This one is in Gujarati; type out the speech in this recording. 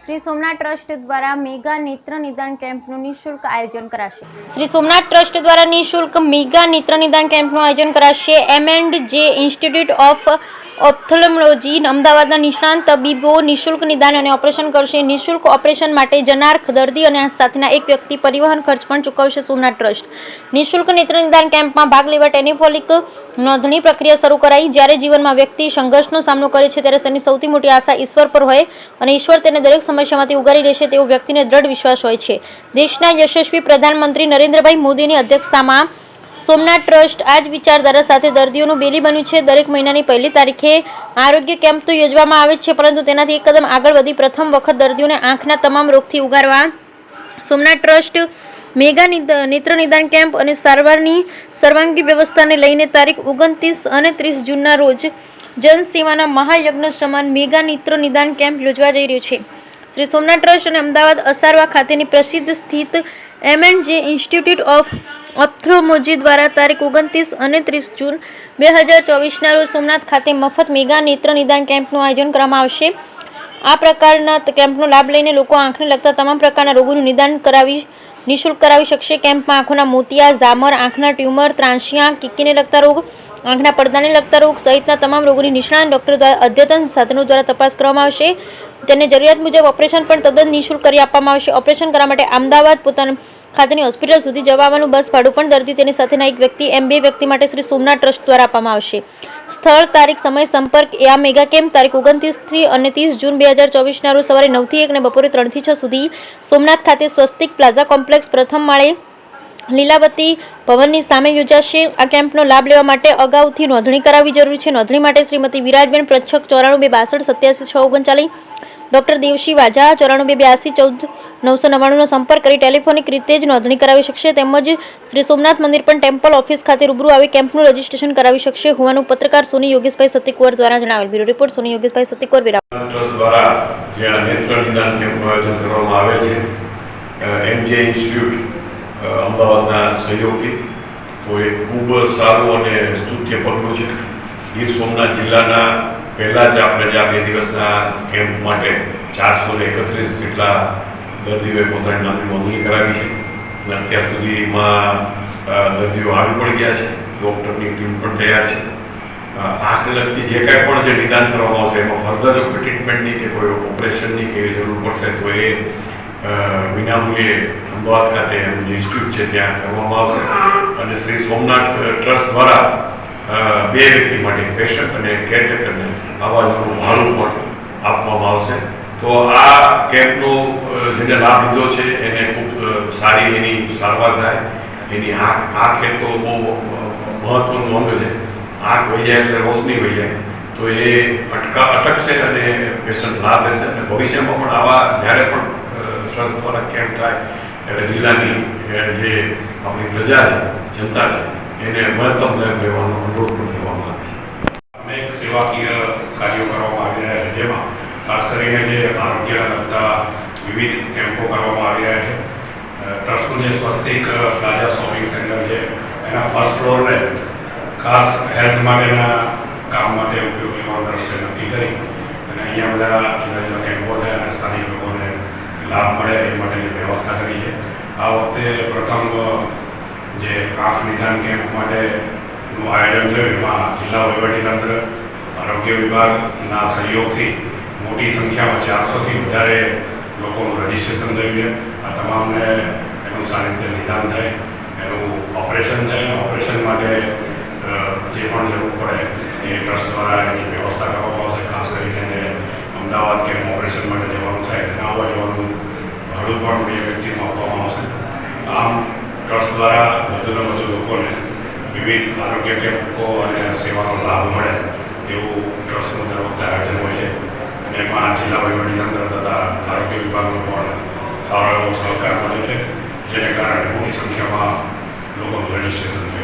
શ્રી સોમનાથ ટ્રસ્ટ દ્વારા મેગા નેત્ર નિદાન કેમ્પનું નિઃશુલ્ક આયોજન કરાશે। શ્રી સોમનાથ ટ્રસ્ટ દ્વારા નિઃશુલ્ક મેગા નેત્ર નિદાન કેમ્પનું આયોજન કરાશે। M&J ઇન્સ્ટિટ્યૂટ ઓફ ઓપ્થલ્મોલોજી અમદાવાદના નિષ્ણાંત તબીબો નિઃશુલ્ક નિદાન અને ઓપરેશન કરશે। નિઃશુલ્ક ઓપરેશન માટે જનાર દર્દી અને સાથેના એક વ્યક્તિ પરિવહન ખર્ચ પણ ચૂકવશે સોમનાથ ટ્રસ્ટ। નિઃશુલ્ક નેત્ર નિદાન કેમ્પમાં ભાગ લેવા ટેલિફોનિક નોંધણી પ્રક્રિયા શરૂ કરાઈ। જ્યારે જીવનમાં વ્યક્તિ સંઘર્ષનો સામનો કરે છે ત્યારે તેની સૌથી મોટી આશા ઈશ્વર પર હોય અને ઈશ્વર તેને દરેક સમસ્યામાંથી ઉગારી લેશે તેવો વ્યક્તિને દ્રઢ વિશ્વાસ હોય છે। દેશના યશસ્વી પ્રધાનમંત્રી નરેન્દ્રભાઈ મોદીની અધ્યક્ષતામાં સોમનાથ ટ્રસ્ટ આ જ વિચારધારા સાથે દર્દીઓનું બેલી બન્યું છે। દરેક મહિનાની 1લી તારીખે આરોગ્ય કેમ્પ તો યોજવામાં આવે છે, પરંતુ તેનાથી એક કદમ આગળ વધી પ્રથમ વખત દર્દીઓને આંખના તમામ રોગથી ઉગારવા સોમનાથ ટ્રસ્ટ મેગા નેત્ર નિદાન કેમ્પ અને સારવારની સર્વાંગી વ્યવસ્થાને લઈને તારીખ 29 અને 30 જૂનના રોજ જનસેવાના મહાયજ્ઞ સમાન મેગા નેત્ર નિદાન કેમ્પ યોજવા જઈ રહ્યો છે। શ્રી સોમનાથ ટ્રસ્ટ અને અમદાવાદ અસારવા ખાતેની પ્રસિદ્ધ સ્થિત M&J ઇન્સ્ટિટ્યૂટ ઓફ ઓપ્થલ્મોલોજી દ્વારા તારીખ 29 અને 30 જૂન 2024ના રોજ સોમનાથ ખાતે મફત મેગા નેત્ર નિદાન કેમ્પનું આયોજન કરવામાં આવશે। આ પ્રકારના કેમ્પનો લાભ લઈને લોકો આંખને લગતા તમામ પ્રકારના રોગોનું નિદાન નિઃશુલ્ક કરાવી શકશે। કેમ્પમાં આંખોના મોતિયા, ઝામર, આંખના ટ્યુમર, ત્રાંસિયા, કીકીને લગતા રોગ, આંખના પડદાને લગતા રોગ સહિતના તમામ રોગોની નિષ્ણાત ડોક્ટર દ્વારા અદ્યતન સાધનો દ્વારા તપાસ કરવામાં આવશે। તેને જરૂરિયાત મુજબ ઓપરેશન પણ તદ્દન નિઃશુલ્ક કરી આપવામાં આવશે। ઓપરેશન કરવા માટે અમદાવાદ પોતાના ખાતેની હોસ્પિટલ સુધી જવા આવવાનું બસ ભાડું પણ દર્દી તેની સાથેના એક વ્યક્તિ એમ 2 વ્યક્તિ માટે શ્રી સોમનાથ ટ્રસ્ટ દ્વારા આપવામાં આવશે। સ્થળ, તારીખ, સમય, સંપર્ક આ મેગા કેમ્પ તારીખ 29 અને 30 જૂન 2024ના રોજ સવારે 9 થી 1 અને બપોરે 3 થી 6 સુધી સોમનાથ ખાતે સ્વસ્તિક પ્લાઝા કોમ્પ્લેક્સ પ્રથમ માળે લીલાવતી ભવનની સામે યોજાશે। આ કેમ્પનો લાભ લેવા માટે અગાઉથી નોંધણી કરાવવી જરૂરી છે। નોંધણી માટે શ્રીમતી વિરાજબેન પ્રચ્છક 94 62 87 639, ડોક્ટર દેવશી વાઝા 94 82 14 999નો સંપર્ક કરી ટેલિફોનિક રીતે જ નોંધણી કરાવી શકશે। તેમજ શ્રી સોમનાથ મંદિર પણ ટેમ્પલ ઓફિસ ખાતે રૂબરૂ આવી કેમ્પનું રજીસ્ટ્રેશન કરાવી શકશે હોવાનું પત્રકાર સોની યોગેશભાઈ સતીકુંવર દ્વારા જણાવેલ। બ્યુરો રિપોર્ટ સોની યોગેશભાઈ સતીકુંવર વિરામ ટ્રસ્ટ દ્વારા જે નેત્ર નિદાન કેમ્પનું આયોજન કરવામાં આવે છે M&J ઇન્સ્ટિટ્યૂટ અમદાવાદના સહયોગથી, તો એ ખૂબ સારું અને સ્તુત્ય પગલું છે। ગીર સોમનાથ જિલ્લાના પહેલાં જ આપણે જે 2 દિવસના કેમ્પ માટે 431 જેટલા દર્દીઓએ પોતાની નામની નોંધણી કરાવી છે અને અત્યાર સુધીમાં દર્દીઓ આવી પણ ગયા છે, ડૉક્ટરની ટીમ પણ તૈયાર છે। આંખને લગતી જે કાંઈ પણ જે નિદાન કરવામાં આવશે એમાં ફર્ધર જો કોઈ ટ્રીટમેન્ટની કે કોઈ ઓપરેશનની કે એવી જરૂર પડશે તો એ વિનામૂલ્યે અમદાવાદ ખાતે એનું જે ઇન્સ્ટિટ્યૂટ છે ત્યાં કરવામાં આવશે। અને શ્રી સોમનાથ ટ્રસ્ટ દ્વારા 2 વ્યક્તિ માટે પેશન્ટ અને કેરટેકરને આવા જવાનું ભાડું પણ આપવામાં આવશે। તો આ કેમ્પનો જેને લાભ લીધો છે એને ખૂબ સારી એની સારવાર થાય। એની આંખ એ તો બહુ મહત્ત્વનું અંગ છે। આંખ વહી જાય એટલે રોશની વહી જાય, તો એ અટકશે અને પેશન્ટ લાભ લેશે। અને ભવિષ્યમાં પણ આવા જ્યારે પણ ટ્રસ્ટ દ્વારા કેમ્પ થાય ત્યારે જિલ્લાની જે આપણી પ્રજા છે, જનતા છે, એને મહત્તમ લાભ લેવાનો અનુરોધ પણ કરવામાં આવે છે। અનેક સેવાકીય કાર્યો કરવામાં આવી રહ્યા છે, જેમાં ખાસ કરીને જે આરોગ્યને લગતા વિવિધ કેમ્પો કરવામાં આવી રહ્યા છે। ટ્રસ્ટનું જે સ્વસ્તિક પ્લાઝા શોપિંગ સેન્ટર છે એના ફર્સ્ટ ફ્લોરને ખાસ હેલ્થ માટેના કામ માટે ઉપયોગ લેવાનું ટ્રસ્ટે નક્કી કરી અને અહીંયા બધા જુદા જુદા કેમ્પો થાય અને સ્થાનિક લોકોને લાભ મળે એ માટેની વ્યવસ્થા કરી છે। આ વખતે પ્રથમ જે આંખ નિદાન કેમ્પ માટેનું આયોજન થયું એમાં જિલ્લા વહીવટીતંત્ર, આરોગ્ય વિભાગના સહયોગથી મોટી સંખ્યામાં 400થી વધારે લોકોનું રજીસ્ટ્રેશન થયું છે। આ તમામને એનું સારી રીતે નિદાન થાય, એનું ઓપરેશન થાય અને ઓપરેશન માટે જે પણ જરૂર પડે એ ટ્રસ્ટ દ્વારા એની વ્યવસ્થા કરવામાં આવશે। ખાસ કરીને એને અમદાવાદ કે ઓપરેશન માટે જવાનું થાય તેને આવવા જવાનું ભાડું પણ 2 વ્યક્તિનું આપવામાં આવશે। આમ ટ્રસ્ટ દ્વારા વધુને વધુ લોકોને વિવિધ આરોગ્ય કેમ્પો અને સેવાનો લાભ મળે એવું ટ્રસ્ટનું દર વખતે આયોજન હોય છે અને એમાં જિલ્લા વહીવટીતંત્ર તથા આરોગ્ય વિભાગનો પણ સારો એવો સહકાર મળ્યો છે, જેને કારણે મોટી સંખ્યામાં લોકોનું રજીસ્ટ્રેશન થયું।